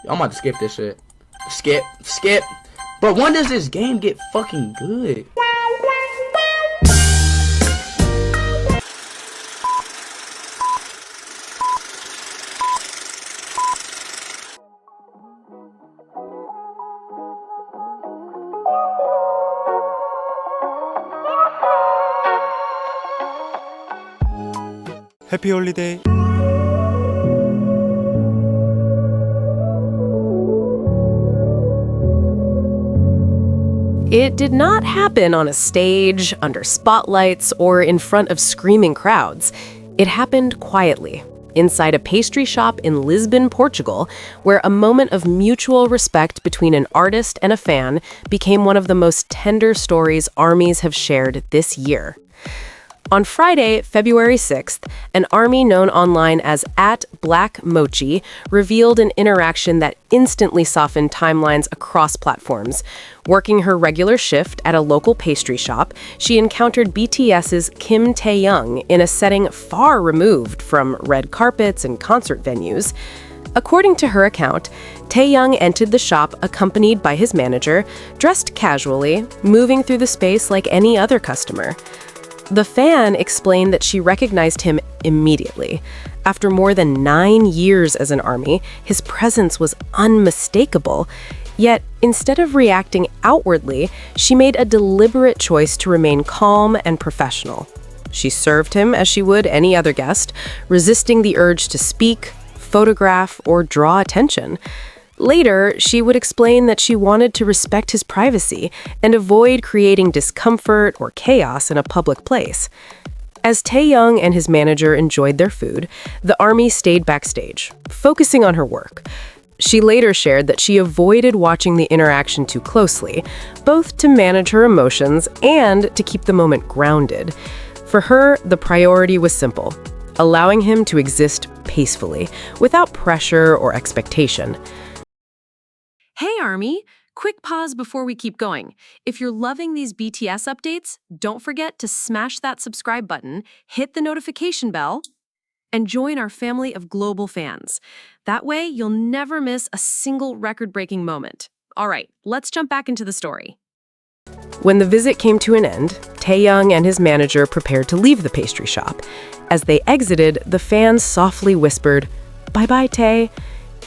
I'm about to skip this shit. Skip. But when does this game get fucking good? 해피 홀리데이. It did not happen on a stage, under spotlights, or in front of screaming crowds. It happened quietly, inside a pastry shop in Lisbon, Portugal, where a moment of mutual respect between an artist and a fan became one of the most tender stories ARMYs have shared this year. On Friday, February 6th, an ARMY known online as @BlackMochi revealed an interaction that instantly softened timelines across platforms. Working her regular shift at a local pastry shop, she encountered BTS's Kim Taehyung in a setting far removed from red carpets and concert venues. According to her account, Taehyung entered the shop accompanied by his manager, dressed casually, moving through the space like any other customer. The fan explained that she recognized him immediately. After more than 9 years as an ARMY, his presence was unmistakable. Yet, instead of reacting outwardly, she made a deliberate choice to remain calm and professional. She served him as she would any other guest, resisting the urge to speak, photograph, or draw attention. Later, she would explain that she wanted to respect his privacy and avoid creating discomfort or chaos in a public place. As Taehyung and his manager enjoyed their food, the ARMY stayed backstage, focusing on her work. She later shared that she avoided watching the interaction too closely, both to manage her emotions and to keep the moment grounded. For her, the priority was simple: allowing him to exist peacefully, without pressure or expectation. Hey ARMY, quick pause before we keep going. If you're loving these BTS updates, don't forget to smash that subscribe button, hit the notification bell, and join our family of global fans. That way, you'll never miss a single record-breaking moment. All right, let's jump back into the story. When the visit came to an end, Taehyung and his manager prepared to leave the pastry shop. As they exited, the fans softly whispered, "Bye-bye, Tae."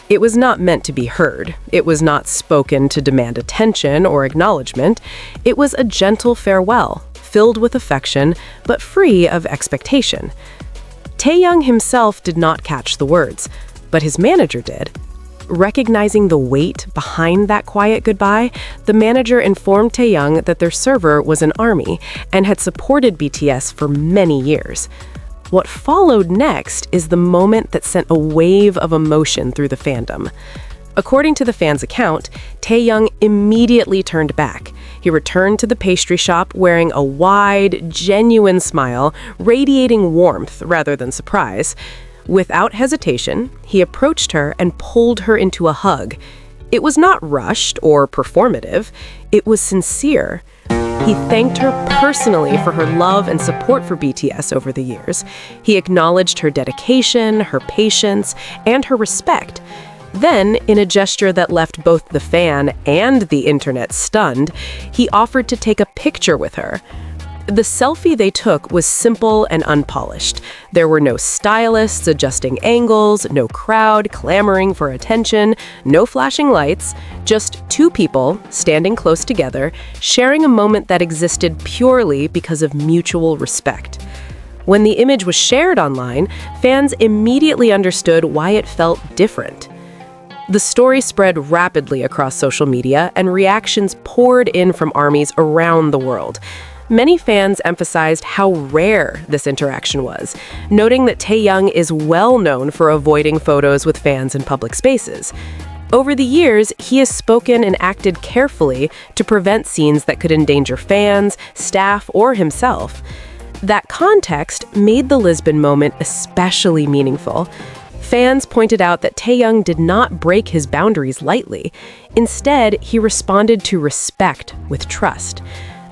It was not meant to be heard. It was not spoken to demand attention or acknowledgement. It was a gentle farewell, filled with affection, but free of expectation. Taehyung himself did not catch the words, but his manager did. Recognizing the weight behind that quiet goodbye, the manager informed Taehyung that their server was an ARMY and had supported BTS for many years. What followed next is the moment that sent a wave of emotion through the fandom. According to the fan's account, Taehyung immediately turned back. He returned to the pastry shop wearing a wide, genuine smile, radiating warmth rather than surprise. Without hesitation, he approached her and pulled her into a hug. It was not rushed or performative. It was sincere. He thanked her personally for her love and support for BTS over the years. He acknowledged her dedication, her patience, and her respect. Then, in a gesture that left both the fan and the internet stunned, he offered to take a picture with her. The selfie they took was simple and unpolished. There were no stylists adjusting angles, no crowd clamoring for attention, no flashing lights, just two people standing close together, sharing a moment that existed purely because of mutual respect. When the image was shared online, fans immediately understood why it felt different. The story spread rapidly across social media, and reactions poured in from ARMYs around the world. Many fans emphasized how rare this interaction was, noting that Taehyung is well known for avoiding photos with fans in public spaces. Over the years, he has spoken and acted carefully to prevent scenes that could endanger fans, staff, or himself. That context made the Lisbon moment especially meaningful. Fans pointed out that Taehyung did not break his boundaries lightly. Instead, he responded to respect with trust.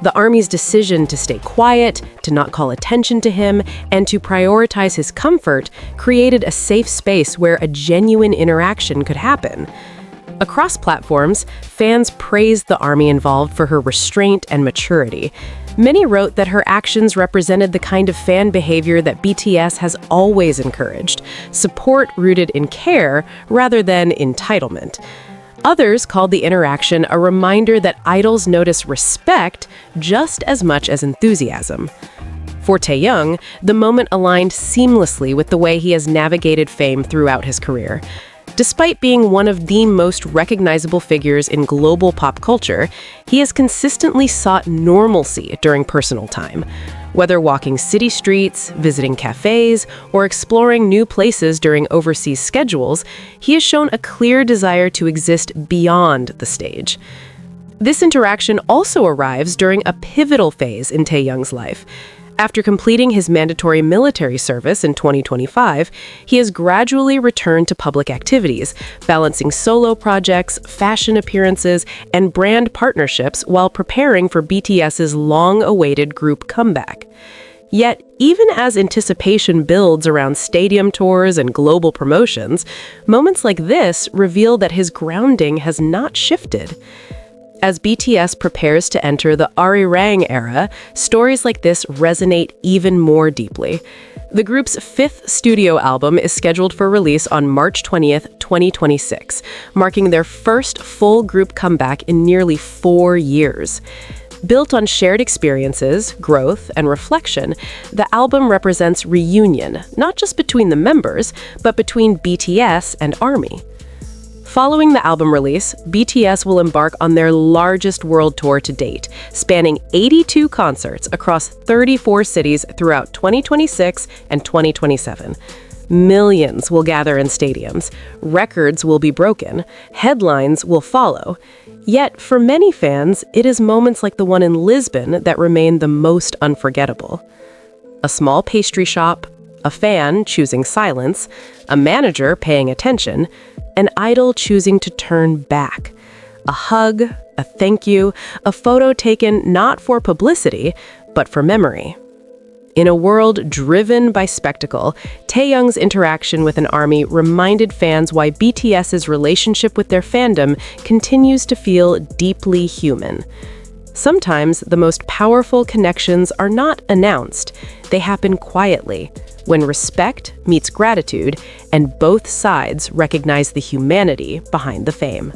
The ARMY's decision to stay quiet, to not call attention to him, and to prioritize his comfort created a safe space where a genuine interaction could happen. Across platforms, fans praised the ARMY involved for her restraint and maturity. Many wrote that her actions represented the kind of fan behavior that BTS has always encouraged, support rooted in care rather than entitlement. Others called the interaction a reminder that idols notice respect just as much as enthusiasm. For Taehyung, the moment aligned seamlessly with the way he has navigated fame throughout his career. Despite being one of the most recognizable figures in global pop culture, he has consistently sought normalcy during personal time. Whether walking city streets, visiting cafes, or exploring new places during overseas schedules, he has shown a clear desire to exist beyond the stage. This interaction also arrives during a pivotal phase in Taehyung's life. After completing his mandatory military service in 2025, he has gradually returned to public activities, balancing solo projects, fashion appearances, and brand partnerships while preparing for BTS's long-awaited group comeback. Yet, even as anticipation builds around stadium tours and global promotions, moments like this reveal that his grounding has not shifted. As BTS prepares to enter the ARIRANG era, stories like this resonate even more deeply. The group's 5th studio album is scheduled for release on March 20th, 2026, marking their first full group comeback in nearly 4 years. Built on shared experiences, growth, and reflection, the album represents reunion, not just between the members, but between BTS and ARMY. Following the album release, BTS will embark on their largest world tour to date, spanning 82 concerts across 34 cities throughout 2026 and 2027. Millions will gather in stadiums, records will be broken, headlines will follow. Yet, for many fans, it is moments like the one in Lisbon that remain the most unforgettable. A small pastry shop, a fan choosing silence, a manager paying attention, an idol choosing to turn back. A hug, a thank you, a photo taken not for publicity, but for memory. In a world driven by spectacle, Taehyung's interaction with an ARMY reminded fans why BTS's relationship with their fandom continues to feel deeply human. Sometimes the most powerful connections are not announced. They happen quietly, when respect meets gratitude and both sides recognize the humanity behind the fame.